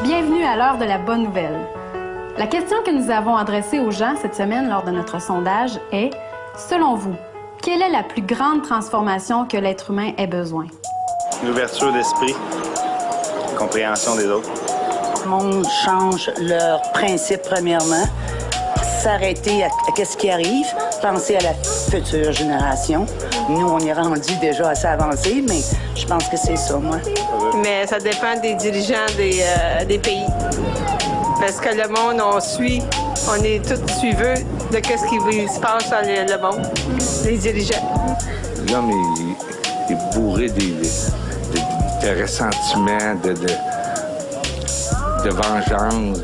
Bienvenue à l'heure de la bonne nouvelle. La question que nous avons adressée aux gens cette semaine lors de notre sondage est, selon vous, quelle est la plus grande transformation que l'être humain ait besoin? L'ouverture d'esprit, compréhension des autres. Le monde change leurs principes premièrement, s'arrêter à ce qui arrive, penser à la future génération. Nous, on est rendu déjà assez avancé, mais je pense que c'est ça, moi. Mais ça dépend des dirigeants des pays. Parce que le monde, on suit, on est tous suiveux de ce qui se passe dans le monde, les dirigeants. L'homme est bourré de ressentiments, de vengeance,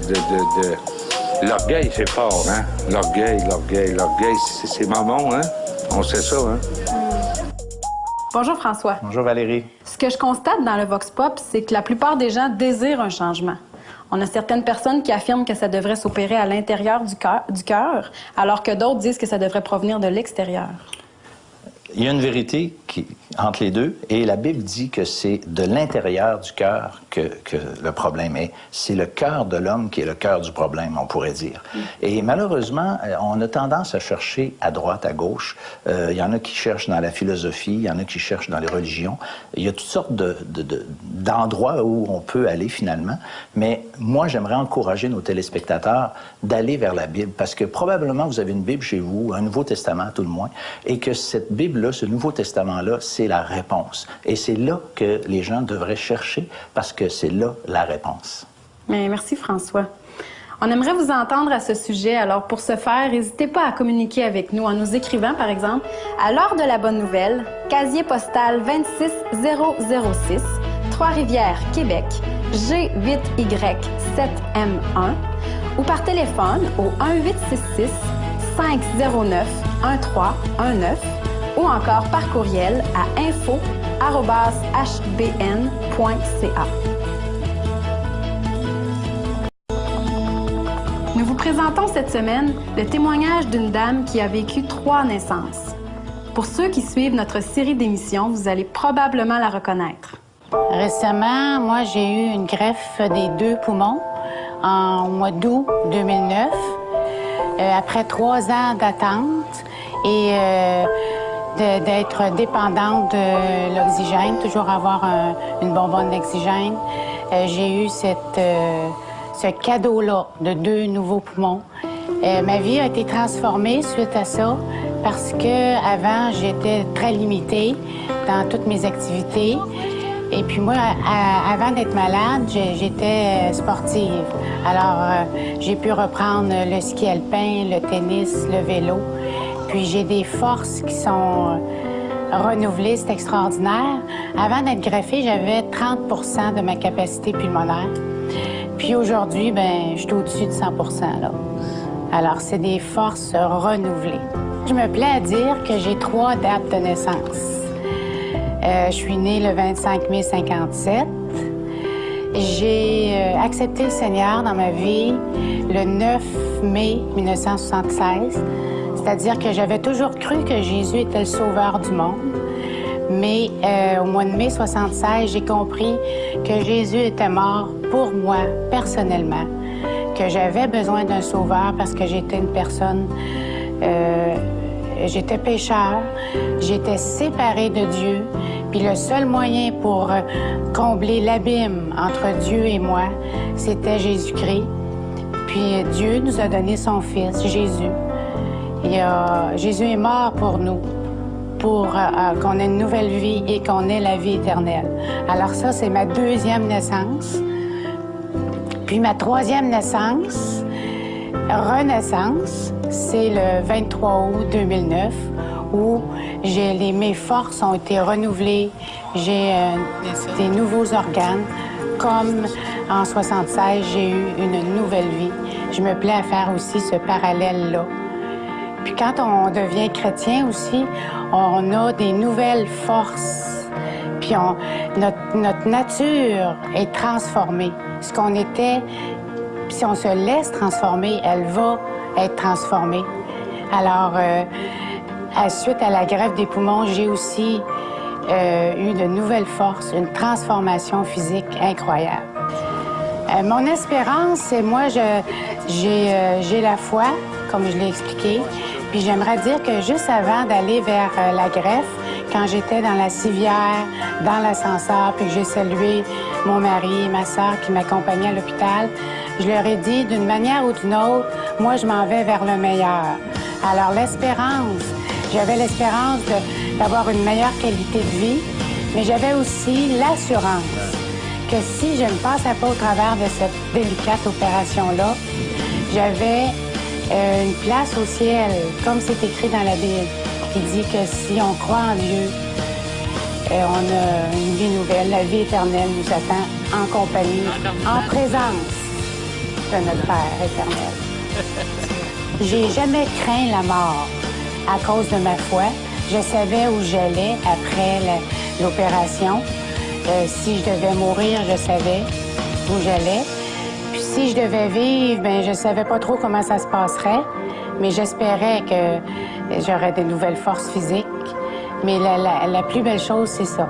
L'orgueil, c'est fort, hein? L'orgueil, c'est maman, hein? On sait ça, hein? Bonjour François. Bonjour Valérie. Ce que je constate dans le Vox Pop, c'est que la plupart des gens désirent un changement. On a certaines personnes qui affirment que ça devrait s'opérer à l'intérieur du cœur, alors que d'autres disent que ça devrait provenir de l'extérieur. Il y a une vérité entre les deux, et la Bible dit que c'est de l'intérieur du cœur que le problème est. C'est le cœur de l'homme qui est le cœur du problème, on pourrait dire. Et malheureusement, on a tendance à chercher à droite, à gauche. Il y en a qui cherchent dans la philosophie, il y en a qui cherchent dans les religions. Il y a toutes sortes d'endroits où on peut aller finalement. Mais moi, j'aimerais encourager nos téléspectateurs d'aller vers la Bible, parce que probablement vous avez une Bible chez vous, un Nouveau Testament à tout le moins, et que cette Bible-là, ce Nouveau Testament-là, c'est la réponse. Et c'est là que les gens devraient chercher, parce que c'est là la réponse. Mais merci François. On aimerait vous entendre à ce sujet, alors pour ce faire, n'hésitez pas à communiquer avec nous en nous écrivant, par exemple, à l'heure de la bonne nouvelle, casier postal 26006, Trois-Rivières, Québec, G8Y7M1, ou par téléphone au 1-866 509 1319, ou encore par courriel à info@hbn.ca. Nous vous présentons cette semaine le témoignage d'une dame qui a vécu 3 naissances. Pour ceux qui suivent notre série d'émissions, vous allez probablement la reconnaître. Récemment, moi, j'ai eu une greffe des 2 poumons au mois d'août 2009, après 3 ans d'attente et d'être dépendante de l'oxygène, toujours avoir une bonbonne d'oxygène. J'ai eu ce cadeau-là de 2 nouveaux poumons. Ma vie a été transformée suite à ça parce que avant j'étais très limitée dans toutes mes activités. Et puis moi, avant d'être malade, j'étais sportive. Alors, j'ai pu reprendre le ski alpin, le tennis, le vélo. Puis j'ai des forces qui sont renouvelées, c'est extraordinaire. Avant d'être greffée, j'avais 30 de ma capacité pulmonaire. Puis aujourd'hui, je suis au-dessus de 100 là. Alors, c'est des forces renouvelées. Je me plais à dire que j'ai 3 dates de naissance. Je suis née le 25 mai 57. J'ai accepté le Seigneur dans ma vie le 9 mai 1976. C'est-à-dire que j'avais toujours cru que Jésus était le sauveur du monde. Mais au mois de mai 76, j'ai compris que Jésus était mort pour moi, personnellement, que j'avais besoin d'un sauveur parce que j'étais une personne... j'étais pécheur, j'étais séparée de Dieu, puis le seul moyen pour combler l'abîme entre Dieu et moi, c'était Jésus-Christ. Puis Dieu nous a donné son Fils, Jésus. Jésus est mort pour nous, pour qu'on ait une nouvelle vie et qu'on ait la vie éternelle. Alors ça, c'est ma 2e naissance. Puis ma 3e naissance, renaissance, c'est le 23 août 2009, où mes forces ont été renouvelées, j'ai des nouveaux organes, comme en 76, j'ai eu une nouvelle vie. Je me plais à faire aussi ce parallèle-là. Puis quand on devient chrétien aussi, on a des nouvelles forces. Puis notre nature est transformée. Ce qu'on était, si on se laisse transformer, elle va être transformée. Alors, suite à la greffe des poumons, j'ai aussi eu de nouvelles forces, une transformation physique incroyable. Mon espérance, c'est moi, j'ai la foi, comme je l'ai expliqué. Puis j'aimerais dire que juste avant d'aller vers la greffe, quand j'étais dans la civière, dans l'ascenseur, puis que j'ai salué mon mari et ma sœur qui m'accompagnaient à l'hôpital, je leur ai dit, d'une manière ou d'une autre, moi, je m'en vais vers le meilleur. Alors, l'espérance, j'avais l'espérance d'avoir une meilleure qualité de vie, mais j'avais aussi l'assurance que si je ne passais pas au travers de cette délicate opération-là, j'avais une place au ciel, comme c'est écrit dans la Bible, qui dit que si on croit en Dieu, on a une vie nouvelle, la vie éternelle nous attend en compagnie, en présence de notre Père éternel. J'ai jamais craint la mort à cause de ma foi. Je savais où j'allais après l'opération. Si je devais mourir, je savais où j'allais. Puis si je devais vivre, bien, je savais pas trop comment ça se passerait, mais j'espérais que j'aurais de nouvelles forces physiques. Mais la plus belle chose, c'est ça.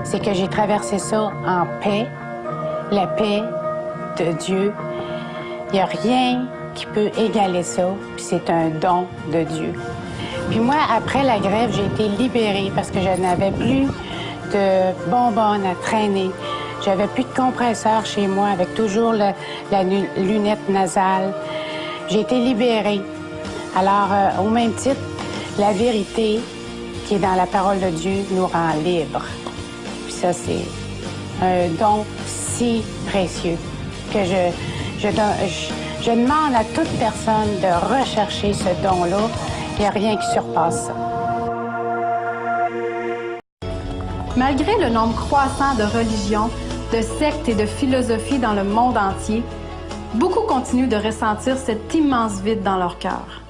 C'est que j'ai traversé ça en paix, la paix de Dieu. Il n'y a rien qui peut égaler ça, puis c'est un don de Dieu. Puis moi, après la greffe, j'ai été libérée parce que je n'avais plus de bonbonnes à traîner. J'avais plus de compresseur chez moi avec toujours la lunette nasale. J'ai été libérée. Alors, au même titre, la vérité qui est dans la parole de Dieu nous rend libres. Puis ça, c'est un don si précieux que je demande à toute personne de rechercher ce don-là. Il n'y a rien qui surpasse ça. Malgré le nombre croissant de religions, de sectes et de philosophies dans le monde entier, beaucoup continuent de ressentir cet immense vide dans leur cœur.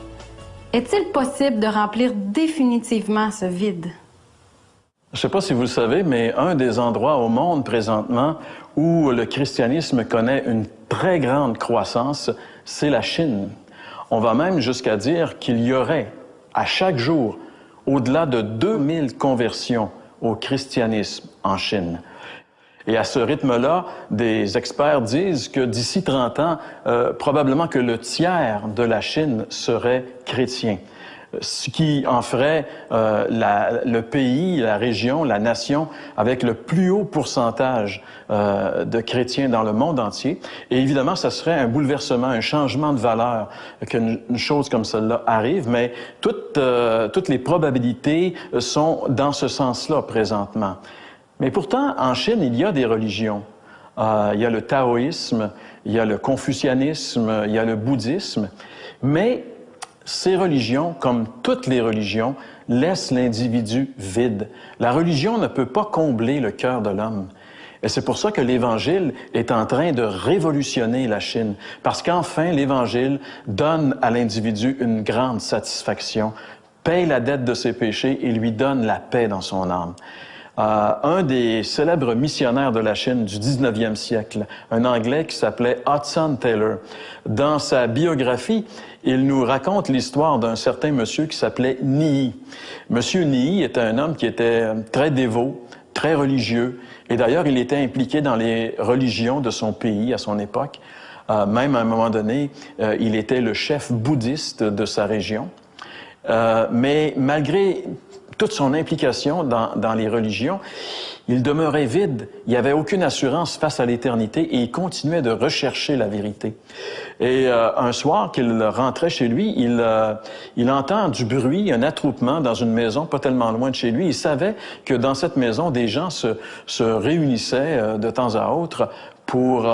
Est-il possible de remplir définitivement ce vide? Je ne sais pas si vous le savez, mais un des endroits au monde présentement où le christianisme connaît une très grande croissance, c'est la Chine. On va même jusqu'à dire qu'il y aurait, à chaque jour, au-delà de 2000 conversions au christianisme en Chine. Et à ce rythme-là, des experts disent que d'ici 30 ans, probablement que le tiers de la Chine serait chrétien. Ce qui en ferait le pays, la région, la nation avec le plus haut pourcentage de chrétiens dans le monde entier. Et évidemment, ça serait un bouleversement, un changement de valeur qu'une chose comme celle-là arrive, mais toutes les probabilités sont dans ce sens-là présentement. Mais pourtant, en Chine, il y a des religions. Il y a le taoïsme, il y a le confucianisme, il y a le bouddhisme, mais ces religions, comme toutes les religions, laissent l'individu vide. La religion ne peut pas combler le cœur de l'homme. Et c'est pour ça que l'Évangile est en train de révolutionner la Chine, parce qu'enfin, l'Évangile donne à l'individu une grande satisfaction, paye la dette de ses péchés et lui donne la paix dans son âme. Un des célèbres missionnaires de la Chine du 19e siècle, un Anglais qui s'appelait Hudson Taylor, dans sa biographie, il nous raconte l'histoire d'un certain monsieur qui s'appelait Ni. Monsieur Ni était un homme qui était très dévot, très religieux, et d'ailleurs, il était impliqué dans les religions de son pays à son époque. Même à un moment donné, il était le chef bouddhiste de sa région. Mais malgré toute son implication dans les religions, il demeurait vide. Il n'y avait aucune assurance face à l'éternité et il continuait de rechercher la vérité. Et un soir qu'il rentrait chez lui, il entend du bruit, un attroupement dans une maison pas tellement loin de chez lui. Il savait que dans cette maison, des gens se réunissaient de temps à autre pour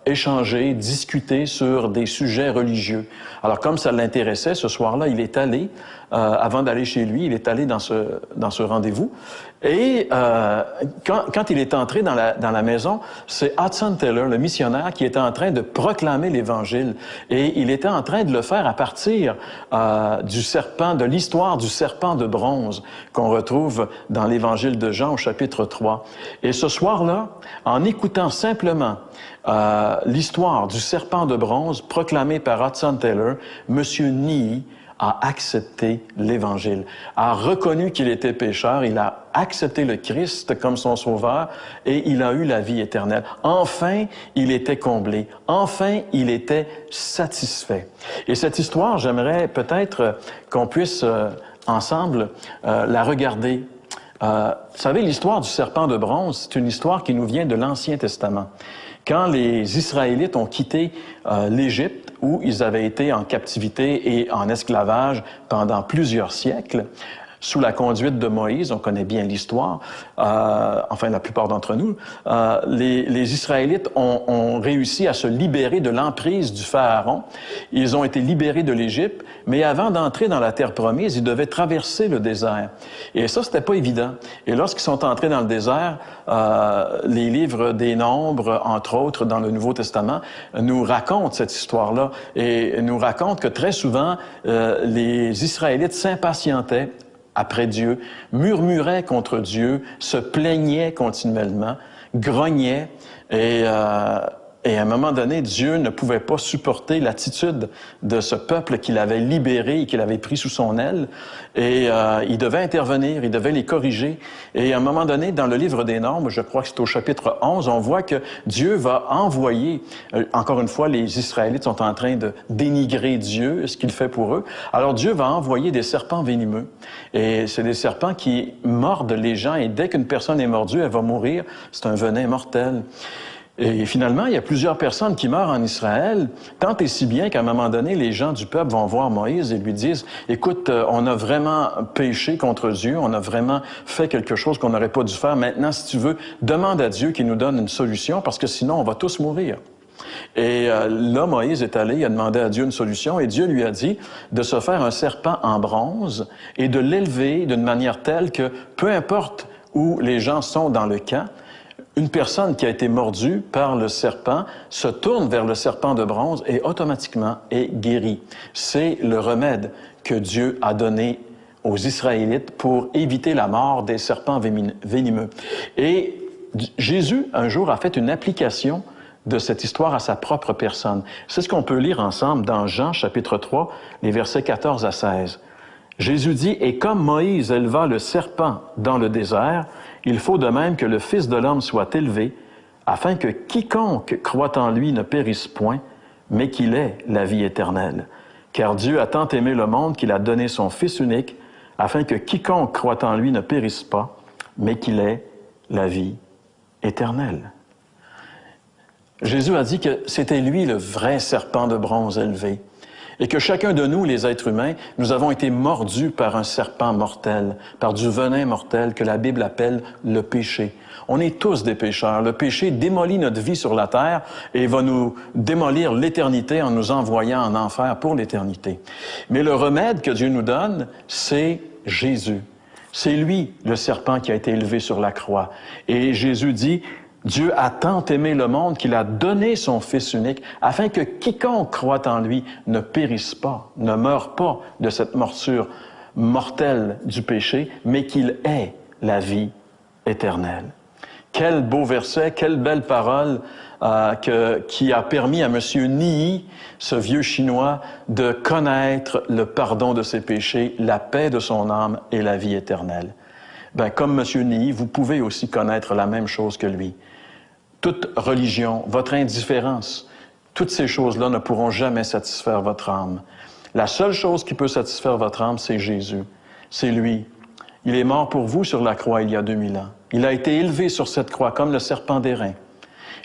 échanger, discuter sur des sujets religieux. Alors, comme ça l'intéressait, ce soir-là, il est allé, avant d'aller chez lui, il est allé dans ce rendez-vous. Et quand il est entré dans la maison, c'est Hudson Taylor, le missionnaire, qui était en train de proclamer l'Évangile. Et il était en train de le faire à partir de l'histoire du serpent de bronze qu'on retrouve dans l'Évangile de Jean au chapitre 3. Et ce soir-là, en écoutant simplement l'histoire du serpent de bronze proclamée par Hudson Taylor, M. Nii a accepté l'Évangile, a reconnu qu'il était pécheur, il a accepté le Christ comme son sauveur et il a eu la vie éternelle. Enfin, il était comblé. Enfin, il était satisfait. Et cette histoire, j'aimerais peut-être qu'on puisse ensemble la regarder. Vous savez, l'histoire du serpent de bronze, c'est une histoire qui nous vient de l'Ancien Testament. Quand les Israélites ont quitté l'Égypte, où ils avaient été en captivité et en esclavage pendant plusieurs siècles, sous la conduite de Moïse, on connaît bien l'histoire, enfin la plupart d'entre nous, les Israélites ont réussi à se libérer de l'emprise du Pharaon. Ils ont été libérés de l'Égypte, mais avant d'entrer dans la terre promise, ils devaient traverser le désert. Et ça, c'était pas évident. Et lorsqu'ils sont entrés dans le désert, les livres des Nombres, entre autres, dans le Nouveau Testament, nous racontent cette histoire-là et nous racontent que très souvent, les Israélites s'impatientaient après Dieu, murmuraient contre Dieu, se plaignaient continuellement, grognaient et à un moment donné, Dieu ne pouvait pas supporter l'attitude de ce peuple qu'il avait libéré et qu'il avait pris sous son aile. Et il devait intervenir, il devait les corriger. Et à un moment donné, dans le livre des Nombres, je crois que c'est au chapitre 11, on voit que Dieu va envoyer, encore une fois, les Israélites sont en train de dénigrer Dieu, ce qu'il fait pour eux. Alors Dieu va envoyer des serpents venimeux. Et c'est des serpents qui mordent les gens et dès qu'une personne est mordue, elle va mourir. C'est un venin mortel. Et finalement, il y a plusieurs personnes qui meurent en Israël, tant et si bien qu'à un moment donné, les gens du peuple vont voir Moïse et lui disent « Écoute, on a vraiment péché contre Dieu, on a vraiment fait quelque chose qu'on n'aurait pas dû faire. Maintenant, si tu veux, demande à Dieu qu'il nous donne une solution, parce que sinon, on va tous mourir. » Et là, Moïse est allé, il a demandé à Dieu une solution, et Dieu lui a dit de se faire un serpent en bronze et de l'élever d'une manière telle que, peu importe où les gens sont dans le camp, une personne qui a été mordue par le serpent se tourne vers le serpent de bronze et automatiquement est guérie. C'est le remède que Dieu a donné aux Israélites pour éviter la mort des serpents venimeux. Et Jésus, un jour, a fait une application de cette histoire à sa propre personne. C'est ce qu'on peut lire ensemble dans Jean, chapitre 3, les versets 14 à 16. Jésus dit, « Et comme Moïse éleva le serpent dans le désert, il faut de même que le Fils de l'homme soit élevé, afin que quiconque croit en lui ne périsse point, mais qu'il ait la vie éternelle. Car Dieu a tant aimé le monde qu'il a donné son Fils unique, afin que quiconque croit en lui ne périsse pas, mais qu'il ait la vie éternelle. » Jésus a dit que c'était lui le vrai serpent de bronze élevé. Et que chacun de nous, les êtres humains, nous avons été mordus par un serpent mortel, par du venin mortel que la Bible appelle le péché. On est tous des pécheurs. Le péché démolit notre vie sur la terre et va nous démolir l'éternité en nous envoyant en enfer pour l'éternité. Mais le remède que Dieu nous donne, c'est Jésus. C'est lui, le serpent qui a été élevé sur la croix. Et Jésus dit, Dieu a tant aimé le monde qu'il a donné son Fils unique afin que quiconque croit en lui ne périsse pas, ne meure pas de cette morsure mortelle du péché, mais qu'il ait la vie éternelle. Quel beau verset, quelle belle parole qui a permis à M. Nii, ce vieux Chinois, de connaître le pardon de ses péchés, la paix de son âme et la vie éternelle. Ben, comme M. Nii, vous pouvez aussi connaître la même chose que lui. Toute religion, votre indifférence, toutes ces choses-là ne pourront jamais satisfaire votre âme. La seule chose qui peut satisfaire votre âme, c'est Jésus. C'est lui. Il est mort pour vous sur la croix il y a 2000 ans. Il a été élevé sur cette croix comme le serpent d'airain.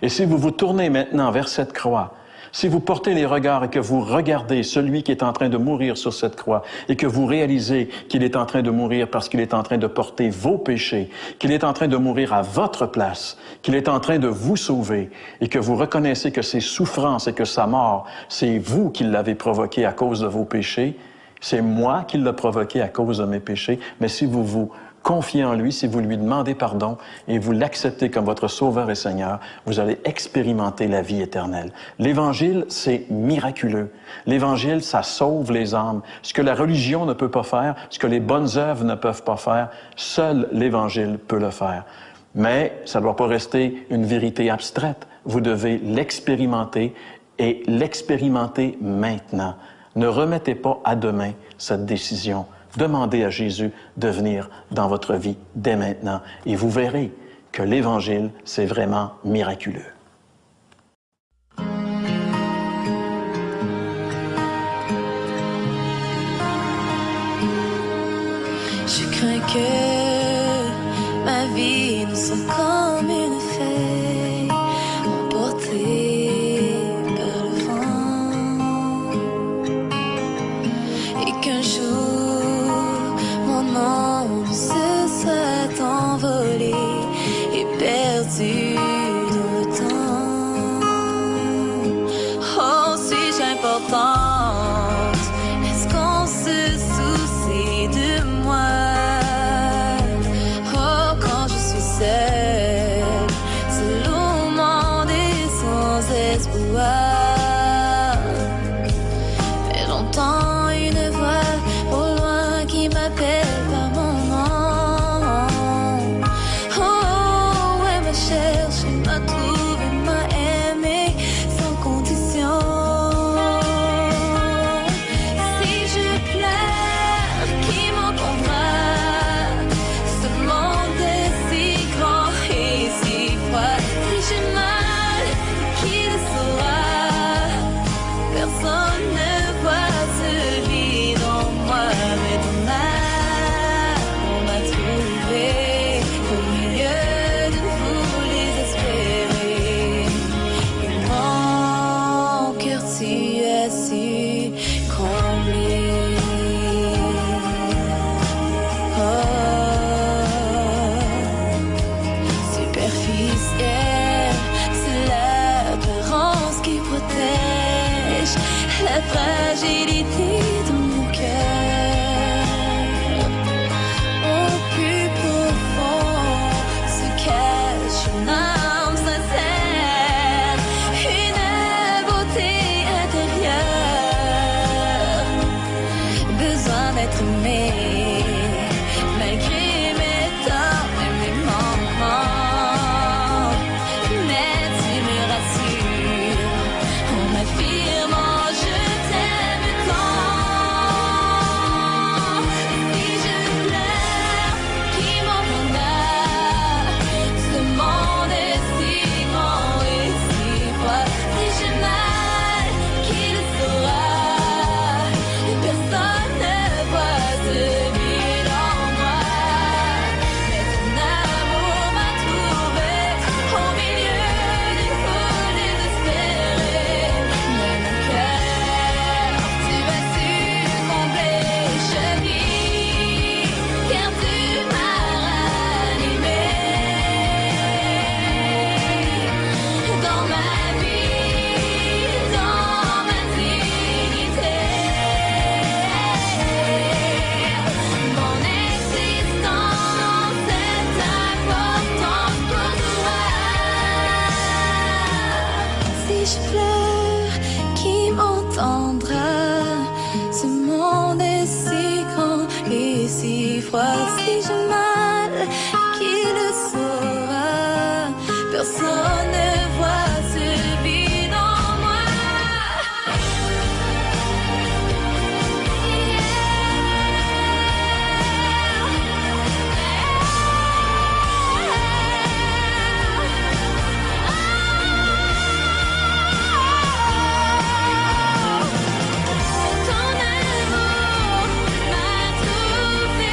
Et si vous vous tournez maintenant vers cette croix, Si vous portez les regards et que vous regardez celui qui est en train de mourir sur cette croix et que vous réalisez qu'il est en train de mourir parce qu'il est en train de porter vos péchés, qu'il est en train de mourir à votre place, qu'il est en train de vous sauver et que vous reconnaissez que ses souffrances et que sa mort, c'est vous qui l'avez provoqué à cause de vos péchés, c'est moi qui l'ai provoqué à cause de mes péchés, mais si vous vous confiez en lui, si vous lui demandez pardon et vous l'acceptez comme votre Sauveur et Seigneur, vous allez expérimenter la vie éternelle. L'Évangile, c'est miraculeux. L'Évangile, ça sauve les âmes. Ce que la religion ne peut pas faire, ce que les bonnes œuvres ne peuvent pas faire, seul l'Évangile peut le faire. Mais ça ne doit pas rester une vérité abstraite. Vous devez l'expérimenter et l'expérimenter maintenant. Ne remettez pas à demain cette décision. Demandez à Jésus de venir dans votre vie dès maintenant et vous verrez que l'Évangile, c'est vraiment miraculeux. Je crains que ma vie ne soit comme une feuille emportée par le vent et qu'un jour mon âme se soit envolée et perdue dans le temps. Oh, suis-je importante? Est-ce qu'on se soucie de moi? Oh, quand je suis seule, seul au monde et sans espoir. Mais j'entends une voix au loin qui m'appelle par mon nom. Oh, elle m'a cherché, m'a trouvé, m'a aimé sans condition. Si je pleure, qui m'entendra? Ce monde est si grand et si froid. Si j'ai mal, qui le saura? Personne ne voit celui dans moi, mais ton âme m'a trouvé au milieu d'une foule désespérée. Et mon cœur tu as su combler. Oh, superficielle, c'est l'apparence qui protège la fragilité de mon cœur. Au plus profond se cache une âme sincère, une beauté intérieure, besoin d'être aimé malgré mes torts et mes manquements. Mais tu me rassures en m'affirmant je t'aime tant. Si je pleure, qui m'entendra? Ce monde est si grand et si froid. Si j'ai mal, qui le saura? Personne ne voit celui dans moi, mais ton amour m'a trouvé au milieu d'une foule désespérée. Mais mon cœur, tu as su combler. Je vis car tu m'as ranimé dans ma vie, dans ma dignité. Mon existence est importante pour toi. Si je pleure, qui m'entendra? Ce monde est si grand et si froid. Si j'ai mal, qui le saura? Personne ne voit celui dans moi. Ton amour m'a trouvé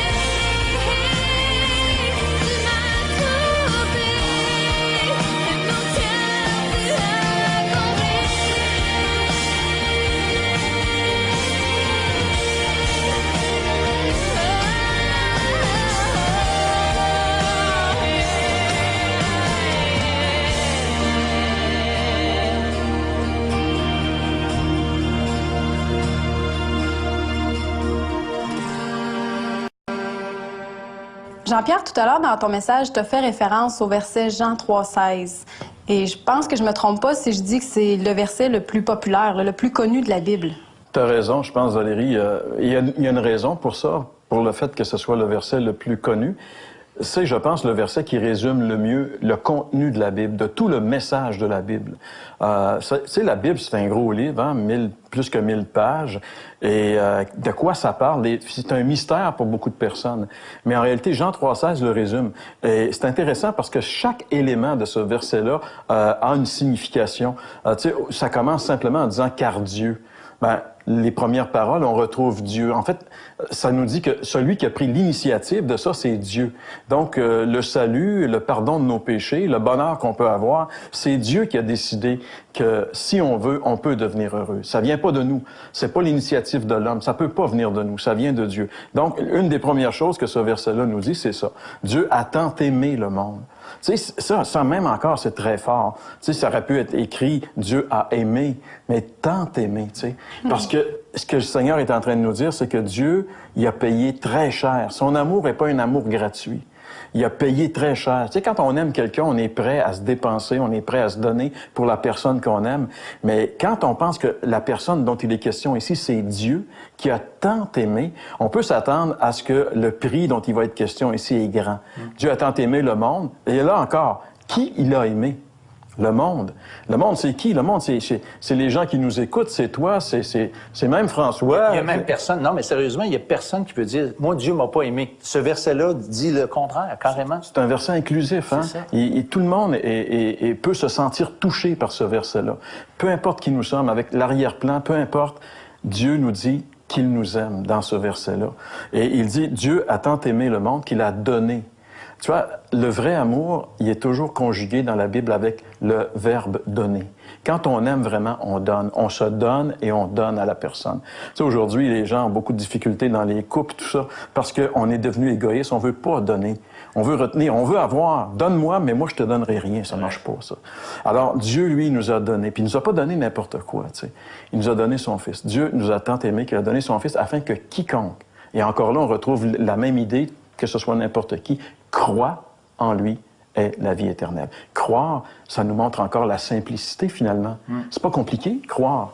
Jean-Pierre, tout à l'heure, dans ton message, tu as fait référence au verset Jean 3,16. Et je pense que je me trompe pas si je dis que c'est le verset le plus populaire, le plus connu de la Bible. Tu as raison, je pense, Valérie. Il y a une raison pour ça, pour le fait que ce soit le verset le plus connu. C'est, je pense, le verset qui résume le mieux le contenu de la Bible, de tout le message de la Bible. La Bible, c'est un gros livre, hein, plus que 1000 pages. Et de quoi ça parle? C'est un mystère pour beaucoup de personnes. Mais en réalité, Jean 3,16 le résume. Et c'est intéressant parce que chaque élément de ce verset-là a une signification. Ça commence simplement en disant « car Dieu ». Les premières paroles, on retrouve Dieu. En fait, ça nous dit que celui qui a pris l'initiative de ça, c'est Dieu. Donc, le salut, le pardon de nos péchés, le bonheur qu'on peut avoir, c'est Dieu qui a décidé que si on veut, on peut devenir heureux. Ça vient pas de nous. C'est pas l'initiative de l'homme. Ça peut pas venir de nous. Ça vient de Dieu. Donc, une des premières choses que ce verset-là nous dit, c'est ça. Dieu a tant aimé le monde. Tu sais, ça même encore, c'est très fort. Tu sais, ça aurait pu être écrit « Dieu a aimé », mais tant aimé, tu sais. Parce que ce que le Seigneur est en train de nous dire, c'est que Dieu, il a payé très cher. Son amour n'est pas un amour gratuit. Il a payé très cher. Tu sais, quand on aime quelqu'un, on est prêt à se dépenser, on est prêt à se donner pour la personne qu'on aime. Mais quand on pense que la personne dont il est question ici, c'est Dieu qui a tant aimé, on peut s'attendre à ce que le prix dont il va être question ici est grand. Dieu a tant aimé le monde. Et là encore, qui il a aimé? Le monde. Le monde, c'est qui? Le monde, c'est les gens qui nous écoutent, c'est toi, c'est même François. Il y a même personne. Non, mais sérieusement, il y a personne qui peut dire « Moi, Dieu m'a pas aimé ». Ce verset-là dit le contraire, carrément. C'est un verset inclusif, hein? Et tout le monde peut se sentir touché par ce verset-là. Peu importe qui nous sommes, avec l'arrière-plan, peu importe, Dieu nous dit qu'il nous aime dans ce verset-là. Et il dit « Dieu a tant aimé le monde qu'il a donné ». Tu vois, le vrai amour, il est toujours conjugué dans la Bible avec le verbe « donner ». Quand on aime vraiment, on donne. On se donne et on donne à la personne. Tu sais, aujourd'hui, les gens ont beaucoup de difficultés dans les couples, tout ça, parce qu'on est devenu égoïste. On veut pas donner. On veut retenir. On veut avoir. Donne-moi, mais moi, je te donnerai rien. Ça marche pas, ça. Alors, Dieu, lui, nous a donné. Puis il nous a pas donné n'importe quoi, tu sais. Il nous a donné son Fils. Dieu nous a tant aimé qu'il a donné son Fils afin que quiconque, et encore là, on retrouve la même idée, que ce soit n'importe qui, croit en lui est la vie éternelle. Croire, ça nous montre encore la simplicité, finalement. C'est pas compliqué, croire.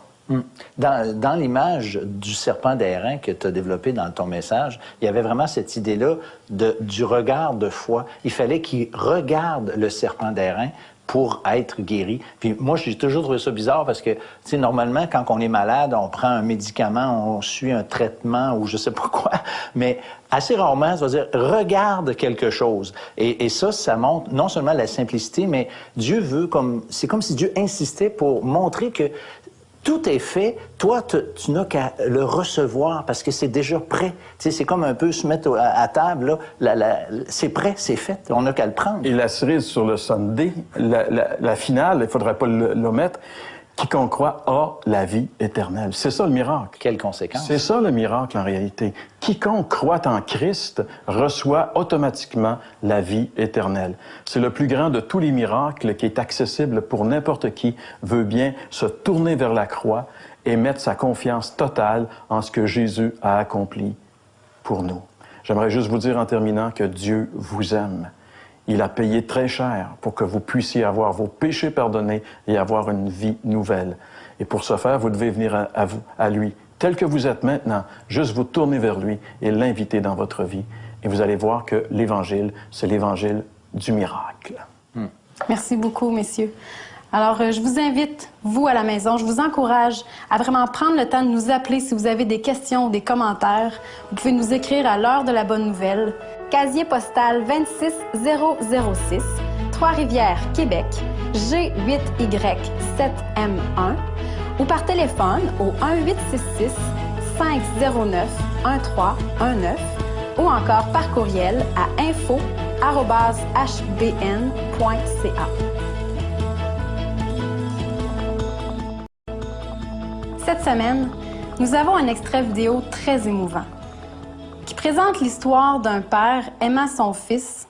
Dans l'image du serpent d'airain que tu as développé dans ton message, il y avait vraiment cette idée-là du regard de foi. Il fallait qu'il regarde le serpent d'airain pour être guéri. Puis moi, j'ai toujours trouvé ça bizarre parce que, tu sais, normalement, quand on est malade, on prend un médicament, on suit un traitement ou je sais pas quoi, mais assez rarement, ça veut dire, regarde quelque chose. Et ça montre non seulement la simplicité, mais Dieu veut c'est comme si Dieu insistait pour montrer que tout est fait, toi, tu n'as qu'à le recevoir parce que c'est déjà prêt. Tu sais, c'est comme un peu se mettre à table, là, c'est prêt, c'est fait, on n'a qu'à le prendre. Et la cerise sur le sundae, la finale, il ne faudrait pas l'omettre, quiconque croit a la vie éternelle. C'est ça le miracle. Quelle conséquence? C'est ça le miracle en réalité. Quiconque croit en Christ reçoit automatiquement la vie éternelle. C'est le plus grand de tous les miracles qui est accessible pour n'importe qui veut bien se tourner vers la croix et mettre sa confiance totale en ce que Jésus a accompli pour nous. J'aimerais juste vous dire en terminant que Dieu vous aime. Il a payé très cher pour que vous puissiez avoir vos péchés pardonnés et avoir une vie nouvelle. Et pour ce faire, vous devez venir à lui, tel que vous êtes maintenant, juste vous tourner vers lui et l'inviter dans votre vie. Et vous allez voir que l'Évangile, c'est l'Évangile du miracle. Merci beaucoup, messieurs. Alors, je vous invite, vous à la maison, je vous encourage à vraiment prendre le temps de nous appeler si vous avez des questions ou des commentaires. Vous pouvez nous écrire à l'heure de la bonne nouvelle, casier postal 26006, Trois-Rivières, Québec, G8Y7M1, ou par téléphone au 1-866-509-1319, ou encore par courriel à info@hbn.ca. Cette semaine, nous avons un extrait vidéo très émouvant qui présente l'histoire d'un père aimant son fils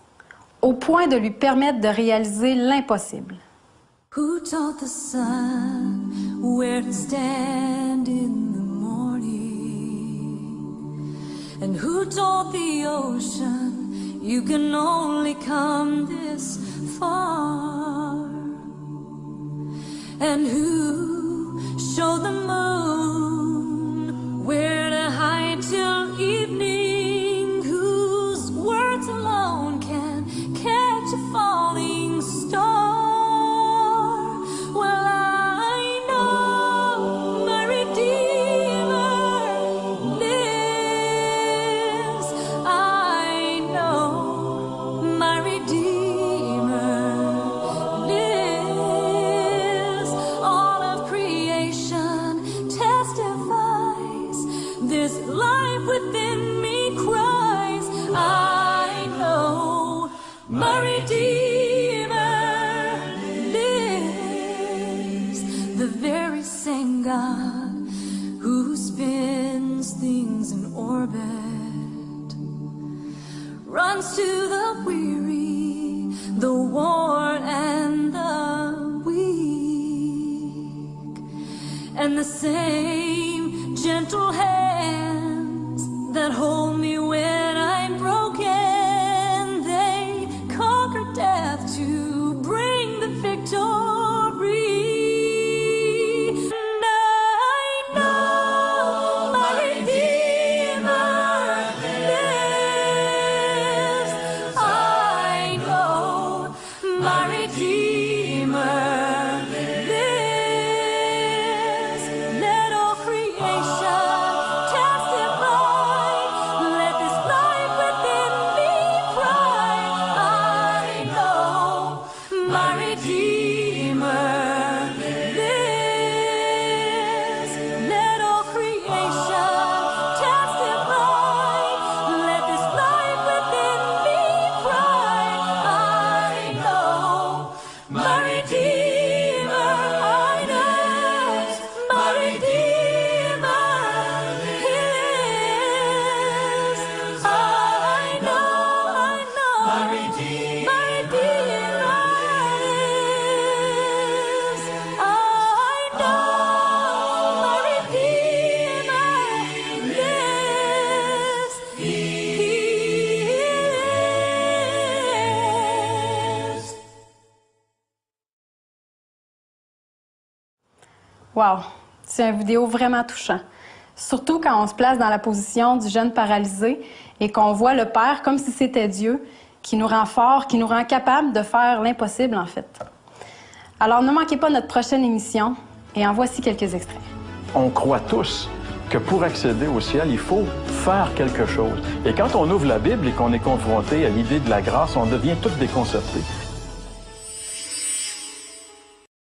au point de lui permettre de réaliser l'impossible. Who taught the sun where to stand in the morning? And who told the ocean you can only come this far. And who showed the moon where to hide till evening? Whose words alone can catch a falling star? Well, I know my Redeemer lives. I know my Redeemer lives. All of creation testifies. This life within me cries. I know my Redeemer lives. The very same God who spins things in orbit runs to the weary, the worn, and the weak. And the same gentle hands that hold me when I'm broken, they conquer death to bring the victory. And I know my Redeemer lives. I know my Redeemer lives. Let all creation testify. Let this life within me cry. I know my Redeemer lives. Let all creation testify. Let this life within me cry. I know my Redeemer. I know my Redeemer lives. I know my Redeemer lives. I know my Redeemer lives. He lives. Wow, c'est une vidéo vraiment touchant. Surtout quand on se place dans la position du jeune paralysé et qu'on voit le Père comme si c'était Dieu, qui nous rend forts, qui nous rend capables de faire l'impossible, en fait. Alors, ne manquez pas notre prochaine émission et en voici quelques extraits. On croit tous que pour accéder au ciel, il faut faire quelque chose. Et quand on ouvre la Bible et qu'on est confronté à l'idée de la grâce, on devient tous déconcertés.